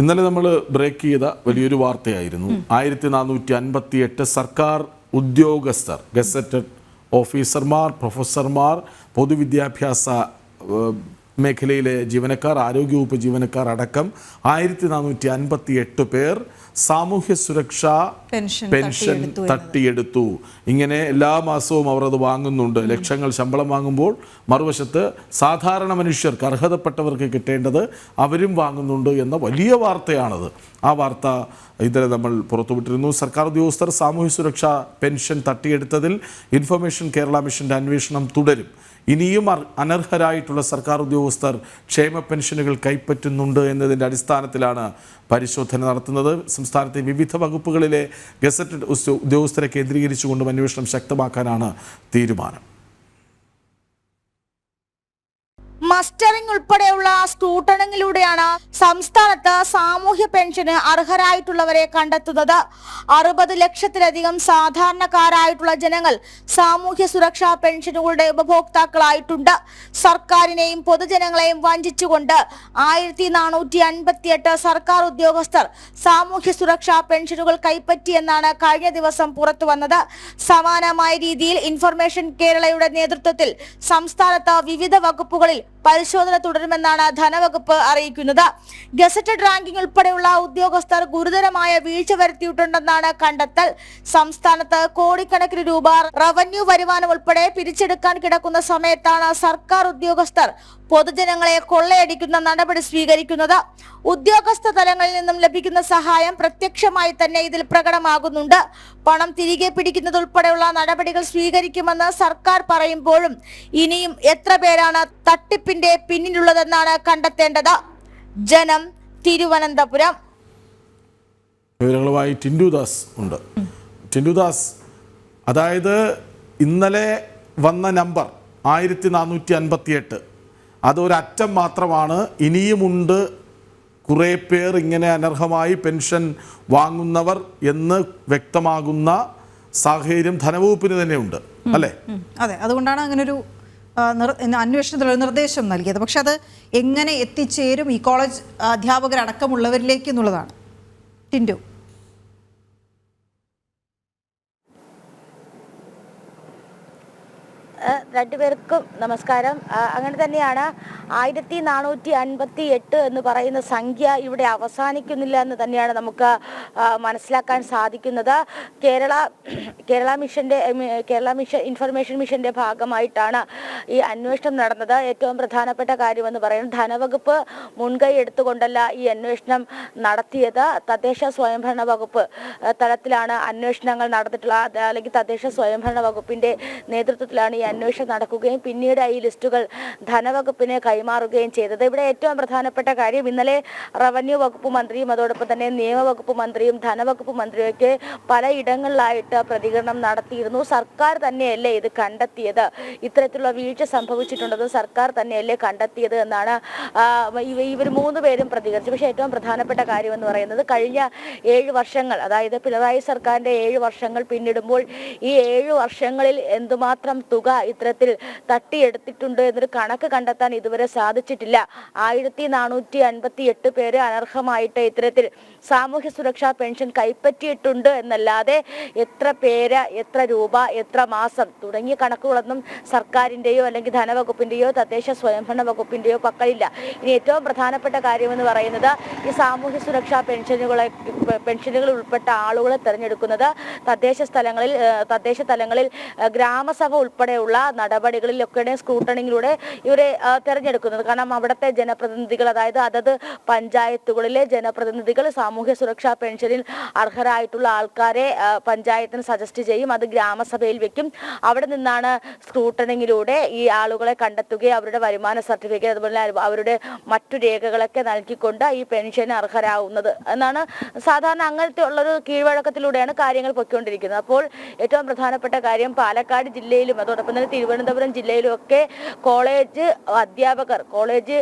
ഇന്നലെ നമ്മൾ ബ്രേക്ക് ചെയ്ത വലിയൊരു വാർത്തയായിരുന്നു. 1458 സർക്കാർ ഉദ്യോഗസ്ഥർ, ഗസറ്റഡ് ഓഫീസർമാർ, പ്രൊഫസർമാർ, പൊതുവിദ്യാഭ്യാസ മേഖലയിലെ ജീവനക്കാർ, ആരോഗ്യവകുപ്പ് ജീവനക്കാർ അടക്കം 1458 പേർ സാമൂഹ്യ സുരക്ഷാ പെൻഷൻ തട്ടിയെടുത്തു. ഇങ്ങനെ എല്ലാ മാസവും അവർ അത് വാങ്ങുന്നുണ്ട്. ലക്ഷങ്ങൾ ശമ്പളം വാങ്ങുമ്പോൾ മറുവശത്ത് സാധാരണ മനുഷ്യർക്ക്, അർഹതപ്പെട്ടവർക്ക് കിട്ടേണ്ടത് അവരും വാങ്ങുന്നുണ്ട് എന്ന വലിയ വാർത്തയാണത്. ആ വാർത്ത ഇന്നലെ നമ്മൾ പുറത്തുവിട്ടിരുന്നു. സർക്കാർ ഉദ്യോഗസ്ഥർ സാമൂഹ്യ സുരക്ഷാ പെൻഷൻ തട്ടിയെടുത്തതിൽ ഇൻഫർമേഷൻ കേരള മിഷന്റെ അന്വേഷണം തുടരും. ഇനിയും അനർഹരായിട്ടുള്ള സർക്കാർ ഉദ്യോഗസ്ഥർ ക്ഷേമ പെൻഷനുകൾ കൈപ്പറ്റുന്നുണ്ട് എന്നതിൻ്റെ അടിസ്ഥാനത്തിലാണ് പരിശോധന നടത്തുന്നത്. സംസ്ഥാനത്തെ വിവിധ വകുപ്പുകളിലെ ഗസറ്റഡ് ഉദ്യോഗസ്ഥരെ കേന്ദ്രീകരിച്ചുകൊണ്ടും അന്വേഷണം ശക്തമാക്കാനാണ് തീരുമാനം. മസ്റ്ററിംഗ് ഉൾപ്പെടെയുള്ള സ്ക്രൂട്ടണിങ്ങിലൂടെയാണ് സംസ്ഥാനത്ത് സാമൂഹ്യ പെൻഷന് അർഹരായിട്ടുള്ളവരെ കണ്ടെത്തുന്നത്. 60 ലക്ഷത്തിലധികം സാധാരണക്കാരായിട്ടുള്ള ജനങ്ങൾ സാമൂഹ്യ സുരക്ഷാ പെൻഷനുകളുടെ ഉപഭോക്താക്കളായിട്ടുണ്ട്. സർക്കാരിനെയും പൊതുജനങ്ങളെയും വഞ്ചിച്ചുകൊണ്ട് 1458 സർക്കാർ ഉദ്യോഗസ്ഥർ സാമൂഹ്യ സുരക്ഷാ പെൻഷനുകൾ കൈപ്പറ്റിയെന്നാണ് കഴിഞ്ഞ ദിവസം പുറത്തു വന്നത്. സമാനമായ രീതിയിൽ ഇൻഫർമേഷൻ കേരളയുടെ നേതൃത്വത്തിൽ സംസ്ഥാനത്ത് വിവിധ വകുപ്പുകളിൽ പരിശോധന തുടരുമെന്നാണ് ധനവകുപ്പ് അറിയിക്കുന്നത്. ഗസറ്റഡ് റാങ്കിംഗ് ഉൾപ്പെടെയുള്ള ഉദ്യോഗസ്ഥർ ഗുരുതരമായ വീഴ്ച വരുത്തിയിട്ടുണ്ടെന്നാണ് കണ്ടെത്തൽ. സംസ്ഥാനത്ത് കോടിക്കണക്കിന് രൂപ റവന്യൂ വരുമാനം ഉൾപ്പെടെ പിരിച്ചെടുക്കാൻ കിടക്കുന്ന സമയത്താണ് സർക്കാർ ഉദ്യോഗസ്ഥർ പൊതുജനങ്ങളെ കൊള്ളയടിക്കുന്ന നടപടി സ്വീകരിക്കുന്നത്. ഉദ്യോഗസ്ഥ തലങ്ങളിൽ നിന്നും ലഭിക്കുന്ന സഹായം പ്രത്യക്ഷമായി തന്നെ ഇതിൽ പ്രകടമാകുന്നുണ്ട്. പണം തിരികെ പിടിക്കുന്നതുൾപ്പെടെയുള്ള നടപടികൾ സ്വീകരിക്കുമെന്ന് സർക്കാർ പറയുമ്പോഴും ഇനിയും എത്ര പേരാണ് തട്ടിപ്പിന്റെ പിന്നിലുള്ളതെന്നാണ് കണ്ടെത്തേണ്ടത്. ജനം, തിരുവനന്തപുരം. വിവരങ്ങളുമായി ടിൻഡുദാസ് ഉണ്ട്. ടിൻഡുദാസ്, അതായത് ഇന്നലെ വന്ന നമ്പർ 1458, അതൊരറ്റം മാത്രമാണ്. ഇനിയുമുണ്ട് കുറേ പേർ ഇങ്ങനെ അനർഹമായി പെൻഷൻ വാങ്ങുന്നവർ എന്ന് വ്യക്തമാകുന്ന സാഹചര്യം ധനവകുപ്പിന് തന്നെ ഉണ്ട്, അല്ലേ? അതെ, അതുകൊണ്ടാണ് അങ്ങനൊരു അന്വേഷണത്തിലൊരു നിർദ്ദേശം നൽകിയത്. പക്ഷെ അത് എങ്ങനെ എത്തിച്ചേരും ഈ കോളേജ് അധ്യാപകരടക്കമുള്ളവരിലേക്ക് എന്നുള്ളതാണ്. ടിൻഡു, രണ്ടുപേർക്കും നമസ്കാരം. അങ്ങനെ തന്നെയാണ് 1458 എന്ന് പറയുന്ന സംഖ്യ ഇവിടെ അവസാനിക്കുന്നില്ല എന്ന് തന്നെയാണ് നമുക്ക് മനസ്സിലാക്കാൻ സാധിക്കുന്നത്. കേരള മിഷൻ ഇൻഫർമേഷൻ മിഷന്റെ ഭാഗമായിട്ടാണ് ഈ അന്വേഷണം നടന്നത്. ഏറ്റവും പ്രധാനപ്പെട്ട കാര്യമെന്ന് പറയുന്നത് ധനവകുപ്പ് മുൻകൈ എടുത്തുകൊണ്ടല്ല ഈ അന്വേഷണം നടത്തിയത്. തദ്ദേശ സ്വയംഭരണ വകുപ്പ് തലത്തിലാണ് അന്വേഷണങ്ങൾ നടന്നിട്ടുള്ളത്. അല്ലെങ്കിൽ തദ്ദേശ സ്വയംഭരണ വകുപ്പിന്റെ നേതൃത്വത്തിലാണ് ഈ അന്വേഷണം നടക്കുകയും പിന്നീട് ഈ ലിസ്റ്റുകൾ ധനവകുപ്പിന് കൈമാറുകയും ചെയ്തത്. ഇവിടെ ഏറ്റവും പ്രധാനപ്പെട്ട കാര്യം, ഇന്നലെ റവന്യൂ വകുപ്പ് മന്ത്രിയും അതോടൊപ്പം തന്നെ നിയമവകുപ്പ് മന്ത്രിയും ധനവകുപ്പ് മന്ത്രിയൊക്കെ പലയിടങ്ങളിലായിട്ട് പ്രതികരണം നടത്തിയിരുന്നു. സർക്കാർ തന്നെയല്ലേ ഇത് കണ്ടെത്തിയത്, ഇത്തരത്തിലുള്ള വീഴ്ച സംഭവിച്ചിട്ടുണ്ടെന്ന് സർക്കാർ തന്നെയല്ലേ കണ്ടെത്തിയത് എന്നാണ് ഇവർ 3 പേരും പ്രതികരിച്ചു. പക്ഷേ ഏറ്റവും പ്രധാനപ്പെട്ട കാര്യം എന്ന് പറയുന്നത് കഴിഞ്ഞ 7 വർഷങ്ങൾ, അതായത് പിണറായി സർക്കാരിന്റെ 7 വർഷങ്ങൾ പിന്നിടുമ്പോൾ ഈ 7 വർഷങ്ങളിൽ എന്തുമാത്രം തുക ഇത്തരത്തിൽ തട്ടിയെടുത്തിട്ടുണ്ട് എന്നൊരു കണക്ക് കണ്ടെത്താൻ ഇതുവരെ സാധിച്ചിട്ടില്ല. 1458 പേര് അനർഹമായിട്ട് ഇത്തരത്തിൽ സാമൂഹ്യ സുരക്ഷാ പെൻഷൻ കൈപ്പറ്റിയിട്ടുണ്ട് എന്നല്ലാതെ എത്ര പേര്, എത്ര രൂപ, എത്ര മാസം തുടങ്ങിയ കണക്കുകളൊന്നും സർക്കാരിൻ്റെയോ അല്ലെങ്കിൽ ധനവകുപ്പിൻ്റെയോ തദ്ദേശ സ്വയംഭരണ വകുപ്പിൻ്റെയോ പക്കലില്ല. ഇനി ഏറ്റവും പ്രധാനപ്പെട്ട കാര്യമെന്ന് പറയുന്നത് ഈ സാമൂഹ്യ സുരക്ഷാ പെൻഷനുകൾ ഉൾപ്പെട്ട ആളുകളെ തിരഞ്ഞെടുക്കുന്നത് തദ്ദേശ തലങ്ങളിൽ ഗ്രാമസഭ ഉൾപ്പെടെയുള്ള നടപടികളിലൊക്കെയാണ് സ്ക്രൂട്ടണിങ്ങിലൂടെ ഇവരെ തിരഞ്ഞെടുക്കുന്നത്. കാരണം അവിടുത്തെ ജനപ്രതിനിധികൾ, അതായത് അതത് പഞ്ചായത്തുകളിലെ ജനപ്രതിനിധികൾ സാമൂഹ്യ സുരക്ഷാ പെൻഷനിൽ അർഹരായിട്ടുള്ള ആൾക്കാരെ പഞ്ചായത്തിന് സജസ്റ്റ് ചെയ്യും. അത് ഗ്രാമസഭയിൽ വെക്കും. അവിടെ നിന്നാണ് സ്ക്രൂട്ടണിങ്ങിലൂടെ ഈ ആളുകളെ കണ്ടെത്തുകയും അവരുടെ വരുമാന സർട്ടിഫിക്കറ്റ് അതുപോലെ അവരുടെ മറ്റു രേഖകളൊക്കെ നൽകിക്കൊണ്ട് ഈ പെൻഷന് അർഹരാകുന്നത് എന്നാണ് സാധാരണ. അങ്ങനത്തെ ഉള്ളൊരു കീഴ്വഴക്കത്തിലൂടെയാണ് കാര്യങ്ങൾ പൊയ്ക്കൊണ്ടിരിക്കുന്നത്. അപ്പോൾ ഏറ്റവും പ്രധാനപ്പെട്ട കാര്യം, പാലക്കാട് ജില്ലയിലും അതോടൊപ്പം തന്നെ തന്നെ തിരുവനന്തപുരം ജില്ലയിലുമൊക്കെ കോളേജ് അധ്യാപകർ, കോളേജ്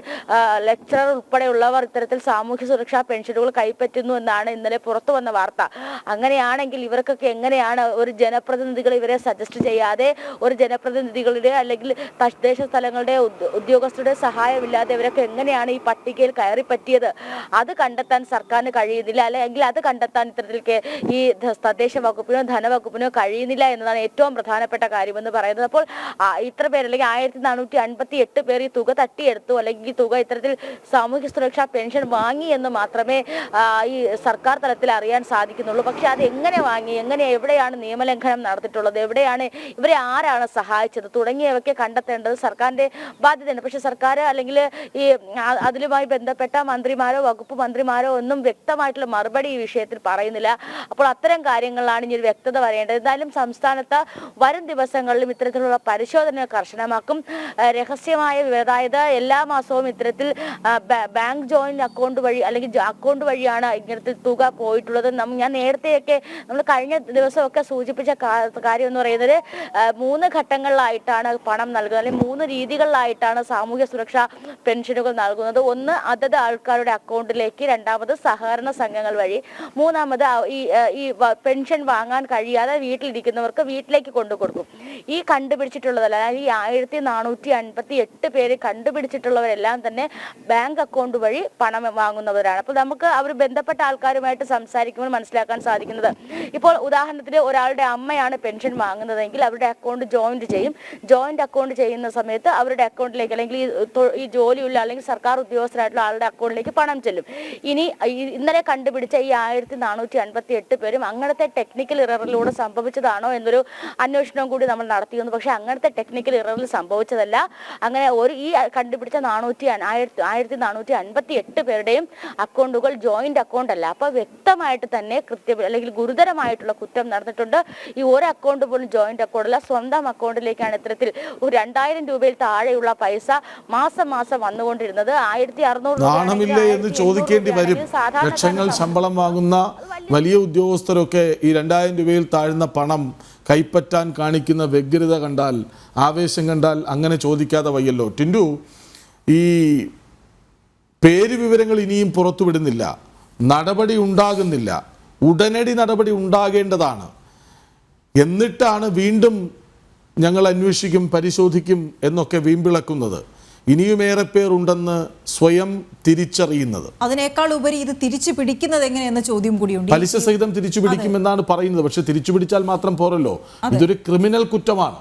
ലെക്ചറർ ഉൾപ്പെടെയുള്ളവർ ഇത്തരത്തിൽ സാമൂഹ്യ സുരക്ഷാ പെൻഷനുകൾ കൈപ്പറ്റുന്നു എന്നാണ് ഇന്നലെ പുറത്തു വന്ന വാർത്ത. അങ്ങനെയാണെങ്കിൽ ഇവർക്കൊക്കെ എങ്ങനെയാണ് ഒരു ജനപ്രതിനിധികൾ ഇവരെ സജസ്റ്റ് ചെയ്യാതെ, ഒരു ജനപ്രതിനിധികളുടെ അല്ലെങ്കിൽ തദ്ദേശ സ്ഥലങ്ങളുടെ ഉദ്യോഗസ്ഥരുടെ സഹായമില്ലാതെ ഇവരൊക്കെ എങ്ങനെയാണ് ഈ പട്ടികയിൽ കയറി പറ്റിയത്? അത് കണ്ടെത്താൻ സർക്കാരിന് കഴിയുന്നില്ല, അല്ലെങ്കിൽ അത് കണ്ടെത്താൻ ഇത്തരത്തിൽ ഈ തദ്ദേശ വകുപ്പിനോ ധനവകുപ്പിനോ കഴിയുന്നില്ല എന്നതാണ് ഏറ്റവും പ്രധാനപ്പെട്ട കാര്യമെന്ന് പറയുന്നത്. അപ്പോൾ ഇത്ര പേർ അല്ലെങ്കിൽ 1458 പേർ ഈ തുക തട്ടിയെടുത്തു, അല്ലെങ്കിൽ ഈ തുക ഇത്തരത്തിൽ സാമൂഹ്യ സുരക്ഷാ പെൻഷൻ വാങ്ങി എന്ന് മാത്രമേ ഈ സർക്കാർ തലത്തിൽ അറിയാൻ സാധിക്കുന്നുള്ളൂ. പക്ഷെ അത് എങ്ങനെ വാങ്ങി, എവിടെയാണ് നിയമലംഘനം നടത്തിയിട്ടുള്ളത്, എവിടെയാണ് ഇവരെ ആരാണ് സഹായിച്ചത് തുടങ്ങിയവയൊക്കെ കണ്ടെത്തേണ്ടത് സർക്കാരിന്റെ ബാധ്യതയാണ്. പക്ഷെ സർക്കാർ അല്ലെങ്കിൽ ഈ അതിലുമായി ബന്ധപ്പെട്ട മന്ത്രിമാരോ വകുപ്പ് മന്ത്രിമാരോ ഒന്നും വ്യക്തമായിട്ടുള്ള മറുപടി ഈ വിഷയത്തിൽ പറയുന്നില്ല. അപ്പോൾ അത്തരം കാര്യങ്ങളിലാണ് ഇനി ഒരു വ്യക്തത വരേണ്ടത്. എന്തായാലും സംസ്ഥാനത്ത് വരും ദിവസങ്ങളിലും ഇത്തരത്തിലുള്ള പരിശോധന കർശനമാക്കും. രഹസ്യമായ അതായത് എല്ലാ മാസവും ഇത്തരത്തിൽ ബാങ്ക് ജോയിന്റ് അക്കൗണ്ട് വഴി അല്ലെങ്കിൽ അക്കൗണ്ട് വഴിയാണ് ഇങ്ങനത്തെ തുക പോയിട്ടുള്ളത്. ഞാൻ നേരത്തെയൊക്കെ നമ്മൾ കഴിഞ്ഞ ദിവസമൊക്കെ സൂചിപ്പിച്ച കാര്യം എന്ന് പറയുന്നത് 3 ഘട്ടങ്ങളിലായിട്ടാണ് പണം നൽകുന്നത്, അല്ലെങ്കിൽ 3 രീതികളിലായിട്ടാണ് സാമൂഹ്യ സുരക്ഷാ പെൻഷനുകൾ നൽകുന്നത്. ഒന്ന് അതത് ആൾക്കാരുടെ അക്കൗണ്ടിലേക്ക്, രണ്ടാമത് സഹകരണ സംഘങ്ങൾ വഴി, മൂന്നാമത് ഈ പെൻഷൻ വാങ്ങാൻ കഴിയാതെ വീട്ടിലിരിക്കുന്നവർക്ക് വീട്ടിലേക്ക് കൊണ്ടു കൊടുക്കും. ഈ കണ്ടുപിടിച്ചിട്ടുള്ളതല്ല, ഈ 1458 പേര് കണ്ടുപിടിച്ചിട്ടുള്ളവരെല്ലാം തന്നെ ബാങ്ക് അക്കൗണ്ട് വഴി പണം വാങ്ങുന്നവരാണ്. അപ്പോൾ നമുക്ക് അവർ ബന്ധപ്പെട്ട ആൾക്കാരുമായിട്ട് സംസാരിക്കുമ്പോൾ മനസ്സിലാക്കാൻ സാധിക്കുന്നത്, ഇപ്പോൾ ഉദാഹരണത്തിന് ഒരാളുടെ അമ്മയാണ് പെൻഷൻ വാങ്ങുന്നതെങ്കിൽ അവരുടെ അക്കൗണ്ട് ജോയിന്റ് ചെയ്യും. ജോയിന്റ് അക്കൗണ്ട് ചെയ്യുന്ന സമയത്ത് അവരുടെ അക്കൗണ്ടിലേക്ക്, അല്ലെങ്കിൽ ഈ ജോലിയുള്ള അല്ലെങ്കിൽ സർക്കാർ ഉദ്യോഗസ്ഥരായിട്ടുള്ള ആളുടെ അക്കൗണ്ടിലേക്ക് പണം ചെല്ലും. ഇനി ഇന്നലെ കണ്ടുപിടിച്ച ഈ 1458 പേരും അങ്ങനത്തെ ടെക്നിക്കൽ ഇററിലൂടെ സംഭവിച്ചതാണോ എന്നൊരു അന്വേഷണവും കൂടി നമ്മൾ നടത്തിയിരുന്നു. പക്ഷെ അങ്ങനത്തെ ടെക്നിക്കൽ ഇററിൽ സംഭവിച്ചതല്ല. അങ്ങനെ ഈ കണ്ടുപിടിച്ച 1458 പേരുടെയും അക്കൗണ്ടുകൾ ജോയിന്റ് അക്കൗണ്ട് അല്ല. അപ്പൊ വ്യക്തമായിട്ട് തന്നെ അല്ലെങ്കിൽ ഗുരുതരമായിട്ടുള്ള കുറ്റം നടന്നിട്ടുണ്ട്. ഈ ഒരു അക്കൗണ്ട് പോലും ജോയിന്റ് അക്കൗണ്ട് അല്ല, സ്വന്തം അക്കൗണ്ടിലേക്കാണ് ഇത്തരത്തിൽ 2000 രൂപയിൽ താഴെയുള്ള പൈസ മാസം വന്നുകൊണ്ടിരുന്നത്. 1600 എന്ന് ചോദിക്കേണ്ടി വരും. ലക്ഷങ്ങൾ ശമ്പളം വാങ്ങുന്ന വലിയ ഉദ്യോഗസ്ഥരൊക്കെ ഈ 2000 രൂപയിൽ താഴ്ന്ന പണം കൈപ്പറ്റാൻ കാണിക്കുന്ന വ്യഗ്രത കണ്ടാൽ, ആവേശം കണ്ടാൽ അങ്ങനെ ചോദിക്കാതെ വയ്യല്ലോ. ടിൻഡു, ഈ പേര് വിവരങ്ങൾ ഇനിയും പുറത്തുവിടുന്നില്ല, നടപടി ഉണ്ടാകുന്നില്ല. ഉടനടി നടപടി ഉണ്ടാകേണ്ടതാണ്. എന്നിട്ടാണ് വീണ്ടും ഞങ്ങൾ അന്വേഷിക്കും, പരിശോധിക്കും എന്നൊക്കെ വീമ്പിളക്കുന്നത്. ഇനിയുമേറെ പേർ ഉണ്ടെന്ന് സ്വയം തിരിച്ചറിയുന്നത്. അതിനേക്കാൾ ഉപരി ഇത് തിരിച്ചു പിടിക്കുന്നത് എങ്ങനെയെന്ന ചോദ്യം കൂടിയുണ്ട്. പലിശ സഹിതം തിരിച്ചു പിടിക്കുമെന്നാണ് പറയുന്നത്. പക്ഷെ തിരിച്ചു പിടിച്ചാൽ മാത്രം പോരല്ലോ, ഇതൊരു ക്രിമിനൽ കുറ്റമാണ്.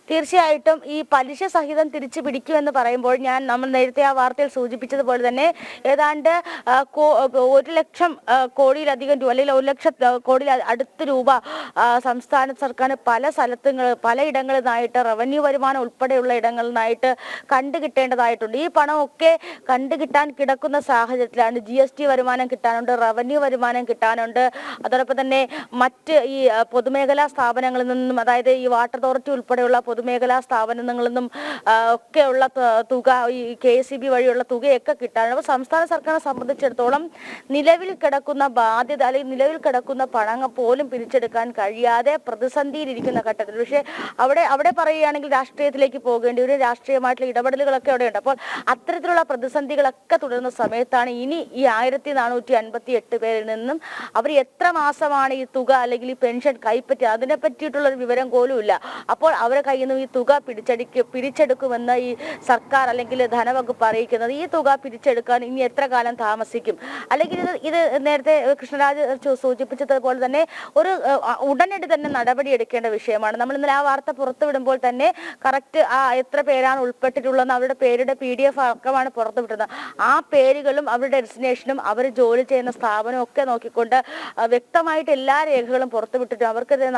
തീർച്ചയായിട്ടും ഈ പലിശ സഹിതം തിരിച്ചു പിടിക്കുമെന്ന് പറയുമ്പോൾ നമ്മൾ നേരത്തെ ആ വാർത്തയിൽ സൂചിപ്പിച്ചതുപോലെ തന്നെ ഏതാണ്ട് 1,00,000 കോടിയിലധികം രൂപ, അല്ലെങ്കിൽ 1,00,000 കോടി അടുത്ത് രൂപ സംസ്ഥാന സർക്കാർ പലയിടങ്ങളിൽ നിന്നായിട്ട്, റവന്യൂ വരുമാനം ഉൾപ്പെടെയുള്ള ഇടങ്ങളിൽ നിന്നായിട്ട് കണ്ടുകിട്ടേണ്ടതായിട്ടുണ്ട്. ഈ പണമൊക്കെ കണ്ടുകിട്ടാൻ കിടക്കുന്ന സാഹചര്യത്തിലാണ്. GST വരുമാനം കിട്ടാനുണ്ട്, റവന്യൂ വരുമാനം കിട്ടാനുണ്ട്, അതോടൊപ്പം തന്നെ മറ്റ് ഈ പൊതുമേഖലാ സ്ഥാപനങ്ങളിൽ നിന്നും, അതായത് ഈ വാട്ടർ അതോറിറ്റി ഉൾപ്പെടെയുള്ള പൊതുമേഖലാ സ്ഥാപനങ്ങളിൽ നിന്നും ഒക്കെയുള്ള തുക, ഈ KCB വഴിയുള്ള തുകയൊക്കെ കിട്ടാനുണ്ട്. അപ്പോൾ സംസ്ഥാന സർക്കാരിനെ സംബന്ധിച്ചിടത്തോളം നിലവിൽ കിടക്കുന്ന ബാധ്യത, അല്ലെങ്കിൽ നിലവിൽ കിടക്കുന്ന പണം പോലും പിരിച്ചെടുക്കാൻ കഴിയാതെ പ്രതിസന്ധിയിലിരിക്കുന്ന ഘട്ടത്തിൽ, പക്ഷേ അവിടെ പറയുകയാണെങ്കിൽ രാഷ്ട്രീയത്തിലേക്ക് പോകേണ്ടി വരും, രാഷ്ട്രീയമായിട്ടുള്ള ഇടപെടലുകളൊക്കെ അവിടെയുണ്ട്. അപ്പോൾ അത്തരത്തിലുള്ള പ്രതിസന്ധികളൊക്കെ തുടരുന്ന സമയത്താണ് ഇനി ഈ 1458 പേരിൽ നിന്നും അവർ എത്ര മാസമാണ് ഈ തുക അല്ലെങ്കിൽ ഈ പെൻഷൻ കൈപ്പറ്റി, അതിനെ പറ്റിയിട്ടുള്ളൊരു വിവരം പോലും ഇല്ല. അപ്പോൾ അവരെ കയ്യിൽ നിന്ന് ഈ തുക പിടിച്ചെടുക്കുമെന്ന് ഈ സർക്കാർ അല്ലെങ്കിൽ ധനവകുപ്പ് അറിയിക്കുന്നത്, ഈ തുക പിടിച്ചെടുക്കാൻ ഇനി എത്ര കാലം താമസിക്കും? അല്ലെങ്കിൽ ഇത് നേരത്തെ കൃഷ്ണരാജ് സൂചിപ്പിച്ചതുപോലെ തന്നെ ഒരു ഉടനടി തന്നെ നടപടി എടുക്കേണ്ട വിഷയമാണ്. നമ്മൾ ഇന്നലെ ആ വാർത്ത പുറത്തുവിടുമ്പോൾ തന്നെ കറക്റ്റ് എത്ര പേരാണ് ഉൾപ്പെട്ടിട്ടുള്ളതെന്ന് അവരുടെ പേരുടെ PDF അടക്കമാണ് പുറത്തുവിട്ടത്. ആ പേരുകളും അവരുടെ ഡെസ്റ്റിനേഷനും അവർ ജോലി ചെയ്യുന്ന സ്ഥാപനവും ഒക്കെ നോക്കിക്കൊണ്ട് വ്യക്തമായിട്ട് എല്ലാ രേഖകളും പുറത്തുവിട്ടിട്ടും അവർക്കെതിരെ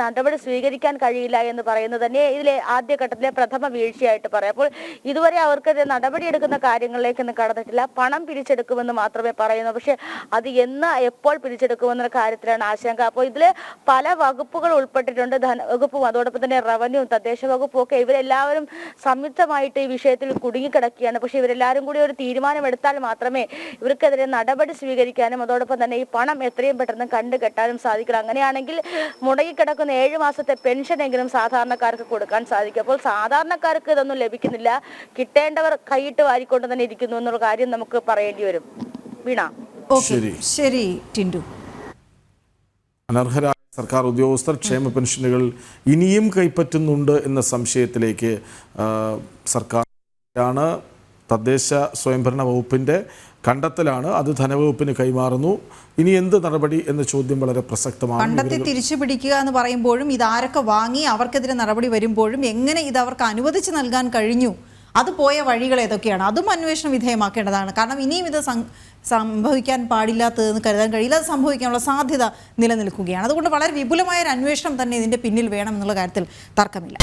നടപടി സ്വീകരിക്കാൻ കഴിയില്ല എന്ന് പറയുന്നത് തന്നെ ഇതിലെ ആദ്യഘട്ടത്തിലെ പ്രഥമ വീഴ്ചയായിട്ട് പറയാം. അപ്പോൾ ഇതുവരെ അവർക്കെതിരെ നടപടിയെടുക്കുന്ന കാര്യങ്ങളിലേക്കൊന്നും കടന്നിട്ടില്ല. പണം പിരിച്ചെടുക്കുമെന്ന് മാത്രമേ പറയുന്നു. പക്ഷെ അത് എപ്പോൾ പിരിച്ചെടുക്കുമെന്ന കാര്യത്തിലാണ് ആശങ്ക. അപ്പോൾ ഇതിൽ പല വകുപ്പുകൾ ഉൾപ്പെട്ടിട്ടുണ്ട്. ധനവകുപ്പും അതോടൊപ്പം തന്നെ റവന്യൂ, തദ്ദേശ വകുപ്പും ഒക്കെ ഇവരെല്ലാവരും സംയുക്തമായിട്ട് ഈ വിഷയത്തിൽ കുടുങ്ങിക്കിടക്കുകയാണ്. പക്ഷെ ഇവരെല്ലാവരും കൂടി ഒരു തീരുമാനമെടുത്താൽ മാത്രമേ ഇവർക്കെതിരെ നടപടി സ്വീകരിക്കാനും അതോടൊപ്പം തന്നെ ഈ പണം എത്രയും പെട്ടെന്ന് കണ്ടുകെട്ടാനും സാധിക്കണം. അങ്ങനെയാണെങ്കിൽ മുടങ്ങിക്കിടക്കുന്ന 7 മാസത്തെ പെൻഷനെങ്കിലും സാധാരണക്കാർക്ക് കൊടുക്കാൻ സാധിക്കും. അപ്പോൾ സാധാരണക്കാർക്ക് ഇതൊന്നും ലഭിക്കുന്നില്ല. കിട്ടേണ്ടവർ കൈയിട്ട് വാരിക്കൊണ്ട് തന്നെ ഇരിക്കുന്നു എന്നുള്ള കാര്യം നമുക്ക് പറയേണ്ടി വരും. വീണ. ശരി ടിൻഡു. അനർഹരായ സർക്കാർ ഉദ്യോഗസ്ഥർ ക്ഷേമ പെൻഷനുകൾ ഇനിയും കൈപ്പറ്റുന്നുണ്ട് എന്ന സംശയത്തിലേക്ക് സർക്കാരാണ്. തദ്ദേശ സ്വയംഭരണ വകുപ്പിൻ്റെ കണ്ടെത്തലാണ്. അത് ധനവകുപ്പിന് കൈമാറുന്നു. ഇനി എന്ത് നടപടി എന്ന ചോദ്യം വളരെ പ്രസക്തമാണ്. കണ്ടെത്തി തിരിച്ചു പിടിക്കുക എന്ന് പറയുമ്പോഴും ഇതാരൊക്കെ വാങ്ങി അവർക്കെതിരെ നടപടി വരുമ്പോഴും എങ്ങനെ ഇത് അവർക്ക് അനുവദിച്ച് നൽകാൻ കഴിഞ്ഞു, അത് പോയ വഴികൾ ഏതൊക്കെയാണ്, അതും അന്വേഷണം വിധേയമാക്കേണ്ടതാണ്. കാരണം ഇനിയും ഇത് സംഭവിക്കാൻ പാടില്ലാത്തതെന്ന് കരുതാൻ കഴിയില്ല. അത് സംഭവിക്കാനുള്ള സാധ്യത നിലനിൽക്കുകയാണ്. അതുകൊണ്ട് വളരെ വിപുലമായ ഒരു അന്വേഷണം തന്നെ ഇതിൻ്റെ പിന്നിൽ വേണം എന്നുള്ള കാര്യത്തിൽ തർക്കമില്ല.